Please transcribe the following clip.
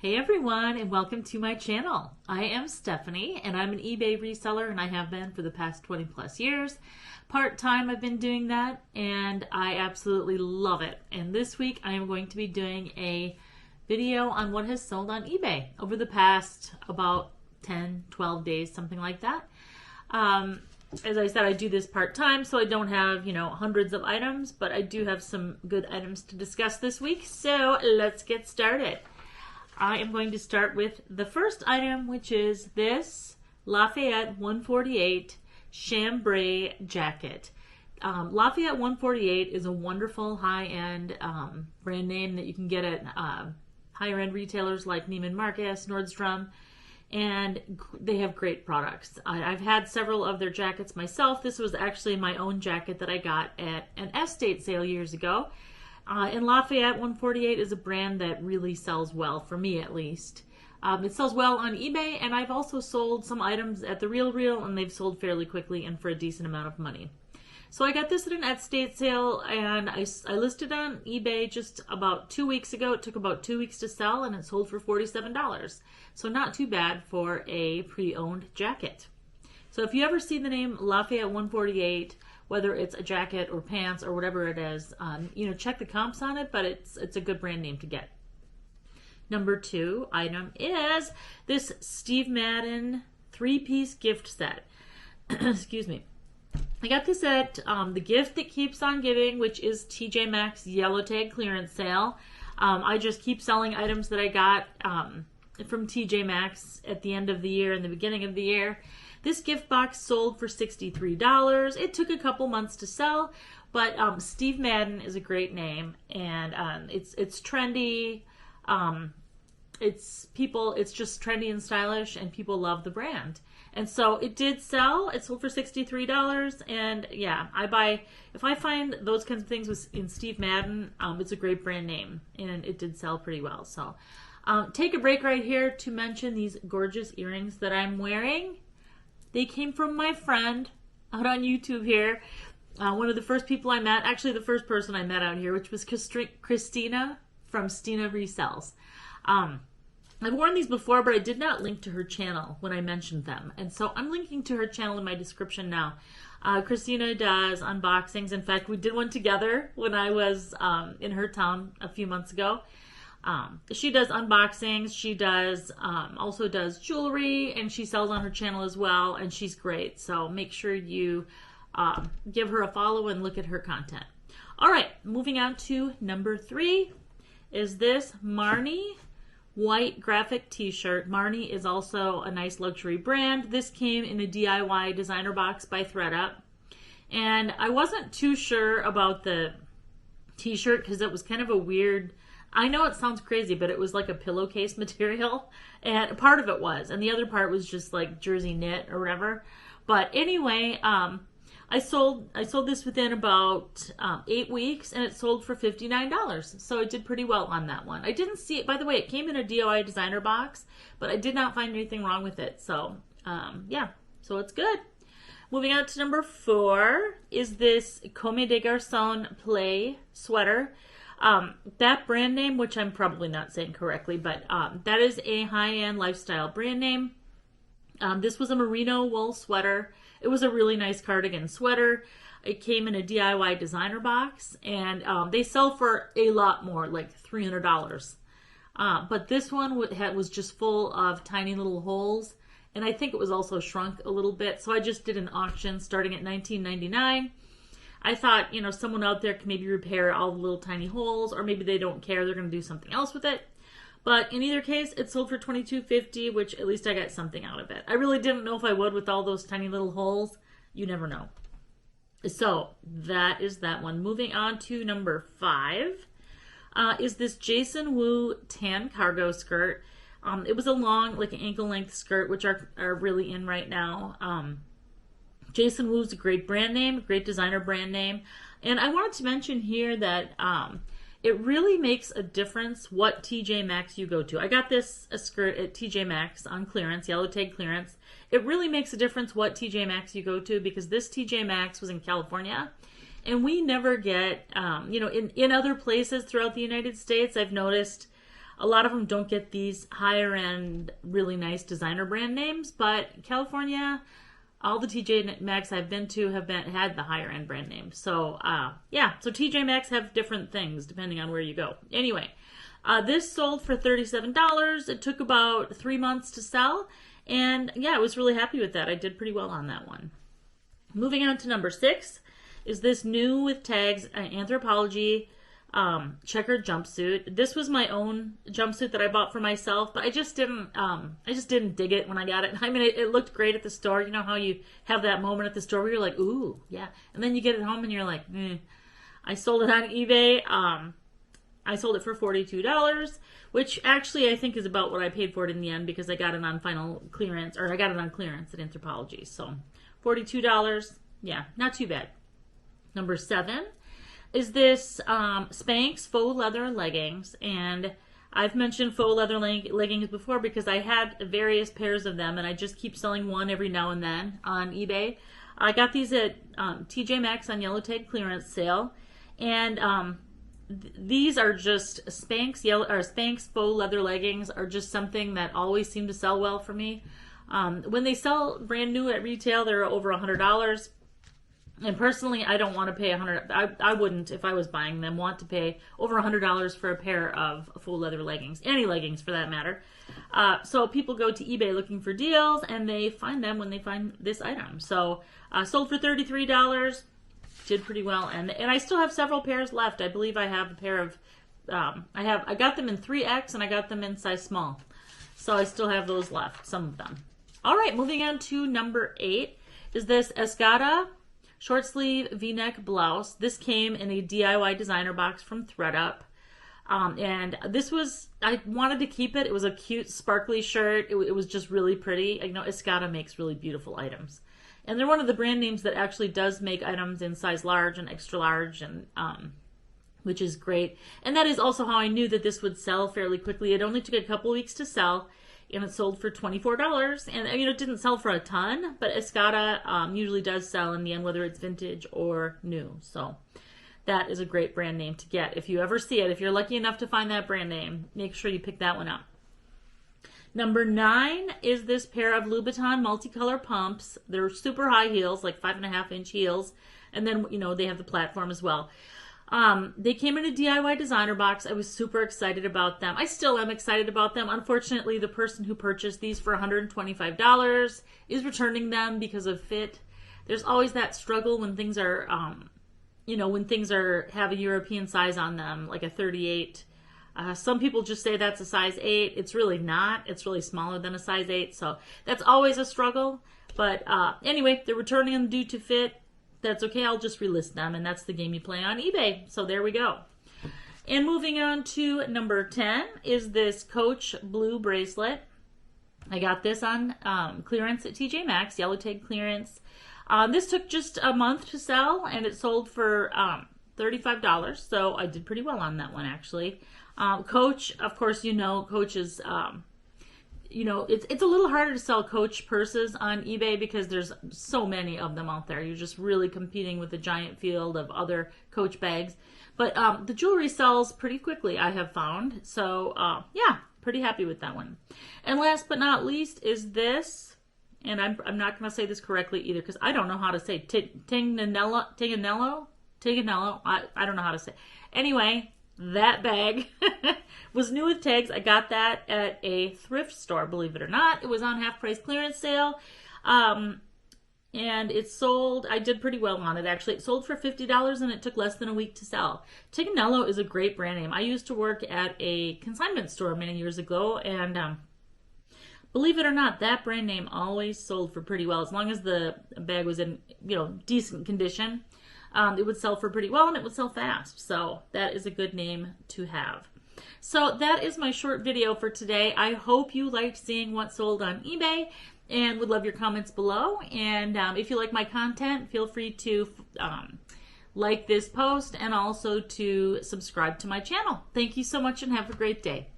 Hey everyone, and welcome to my channel. I am Stephanie and I'm an eBay reseller, and I have been for the past 20 plus years. Part-time I've been doing that and I absolutely love it. And this week I am going to be doing a video on what has sold on eBay over the past about 10, 12 days, something like that. As I said, I do this part-time, so I don't have, hundreds of items, but I do have some good items to discuss this week. So let's get started. I am going to start with the first item, which is this Lafayette 148 chambray jacket. Lafayette 148 is a wonderful high-end brand name that you can get at higher-end retailers like Neiman Marcus, Nordstrom, and they have great products. I've had several of their jackets myself. This was actually my own jacket that I got at an estate sale years ago. And Lafayette 148 is a brand that really sells well, for me at least. It sells well on eBay, and I've also sold some items at The RealReal, and they've sold fairly quickly and for a decent amount of money. So I got this at an estate sale, and I listed on eBay just about 2 weeks ago. It took about 2 weeks to sell, and it sold for $47. So not too bad for a pre-owned jacket. So if you ever see the name Lafayette 148, whether it's a jacket or pants or whatever it is, check the comps on it, but it's a good brand name to get. Number 2 item is this Steve Madden 3-piece gift set. Excuse me. I got this at the Gift That Keeps On Giving, which is TJ Maxx Yellow Tag clearance sale. I just keep selling items that I got from TJ Maxx at the end of the year and the beginning of the year. This gift box sold for $63. It took a couple months to sell, but Steve Madden is a great name, and it's trendy. It's just trendy and stylish, and people love the brand. And so it did sell. It sold for $63, and yeah, if I find those kinds of things in Steve Madden, it's a great brand name, and it did sell pretty well. So take a break right here to mention these gorgeous earrings that I'm wearing. They came from my friend out on YouTube here. One of the first people I met, actually the first person I met out here, which was Christina from Stina Resells. I've worn these before, but I did not link to her channel when I mentioned them. And so I'm linking to her channel in my description now. Christina does unboxings. In fact, we did one together when I was in her town a few months ago. She does unboxings. She also does jewelry, and she sells on her channel as well, and she's great. So make sure you give her a follow and look at her content. All right, moving on to number 3 is this Marni white graphic t-shirt. Marni is also a nice luxury brand. This came in a DIY designer box by ThredUp, and I wasn't too sure about the t-shirt because it was kind of a weird, I know it sounds crazy, but it was like a pillowcase material, and part of it was, and the other part was just like jersey knit or whatever. But anyway, I sold this within about 8 weeks, and it sold for $59. So it did pretty well on that one. I didn't see it, by the way, it came in a DIY designer box, but I did not find anything wrong with it. So yeah, so it's good. Moving on to number 4 is this Comme des Garçons Play sweater. That brand name, which I'm probably not saying correctly, but that is a high-end lifestyle brand name. This was a merino wool sweater. It was a really nice cardigan sweater. It came in a DIY designer box, and they sell for a lot more, like $300. But this one was just full of tiny little holes, and I think it was also shrunk a little bit. So I just did an auction starting at $19.99. I thought, someone out there can maybe repair all the little tiny holes, or maybe they don't care, they're going to do something else with it. But in either case, it sold for $22.50, which at least I got something out of it. I really didn't know if I would with all those tiny little holes. You never know. So that is that one. Moving on to number 5 is this Jason Wu tan cargo skirt. It was a long, like an ankle length skirt, which are really in right now. Jason Wu's a great brand name, great designer brand name. And I wanted to mention here that it really makes a difference what TJ Maxx you go to. I got a skirt at TJ Maxx on clearance, yellow tag clearance. It really makes a difference what TJ Maxx you go to, because this TJ Maxx was in California, and we never get, in other places throughout the United States, I've noticed a lot of them don't get these higher end, really nice designer brand names, but California, all the TJ Maxx I've been to have had the higher end brand names. So yeah, so TJ Maxx have different things depending on where you go. Anyway, this sold for $37. It took about 3 months to sell, and yeah, I was really happy with that. I did pretty well on that one. Moving on to number 6 is this new with tags Anthropologie checkered jumpsuit. This was my own jumpsuit that I bought for myself, but I just didn't dig it when I got it. I mean, it looked great at the store. You know how you have that moment at the store where you're like, ooh, yeah. And then you get it home and you're like, I sold it on eBay. I sold it for $42, which actually I think is about what I paid for it in the end, because I got it on final clearance, or I got it on clearance at Anthropologie. So $42, yeah, not too bad. Number 7 is this Spanx faux leather leggings, and I've mentioned faux leather leggings before because I had various pairs of them, and I just keep selling one every now and then on eBay. I got these at TJ Maxx on Yellow Tag clearance sale, and these are just Spanx faux leather leggings are just something that always seem to sell well for me. When they sell brand new at retail, they're over $100. And personally, I don't want to pay $100. I wouldn't, if I was buying them, want to pay over $100 for a pair of full leather leggings, any leggings for that matter. So people go to eBay looking for deals, and they find them when they find this item. So sold for $33, did pretty well, and I still have several pairs left. I believe I have a pair of, I got them in 3X, and I got them in size small. So I still have those left, some of them. All right, moving on to number 8 is this Escada short sleeve V-neck blouse. This came in a DIY designer box from thredUP. And this was, I wanted to keep it. It was a cute, sparkly shirt. It was just really pretty. You know, Escada makes really beautiful items. And they're one of the brand names that actually does make items in size large and extra large, and which is great. And that is also how I knew that this would sell fairly quickly. It only took a couple weeks to sell, and it sold for $24. And you know, it didn't sell for a ton, but Escada usually does sell in the end, whether it's vintage or new. So that is a great brand name to get if you ever see it. If you're lucky enough to find that brand name, make sure you pick that one up. Number 9 is this pair of Louboutin multicolor pumps. They're super high heels, like 5.5-inch heels, and then you know they have the platform as well. They came in a DIY designer box. I was super excited about them. I still am excited about them. Unfortunately, the person who purchased these for $125 is returning them because of fit. There's always that struggle when things are, you know, when things have a European size on them, like a 38. Some people just say that's a size 8. It's really not. It's really smaller than a size 8. So that's always a struggle. But anyway, they're returning them due to fit. That's okay. I'll just relist them, and that's the game you play on eBay. So there we go. And moving on to number 10 is this Coach blue bracelet. I got this on clearance at TJ Maxx, Yellow Tag clearance. This took just a month to sell, and it sold for $35. So I did pretty well on that one, actually. Coach, of course, you know, Coach is, you know, it's a little harder to sell Coach purses on eBay because there's so many of them out there. You're just really competing with a giant field of other Coach bags. But the jewelry sells pretty quickly, I have found. So, yeah, pretty happy with that one. And last but not least is this, and I'm not going to say this correctly either because I don't know how to say Tignanello. I don't know how to say. Anyway, that bag was new with tags. I got that at a thrift store, believe it or not. It was on half price clearance sale. And it sold, I did pretty well on it actually. It sold for $50 and it took less than a week to sell. Tignanello is a great brand name. I used to work at a consignment store many years ago, and believe it or not, that brand name always sold for pretty well. As long as the bag was in, you know, decent condition. It would sell for pretty well, and it would sell fast. So that is a good name to have. So that is my short video for today. I hope you liked seeing what sold on eBay, and would love your comments below. And if you like my content, feel free to like this post and also to subscribe to my channel. Thank you so much and have a great day.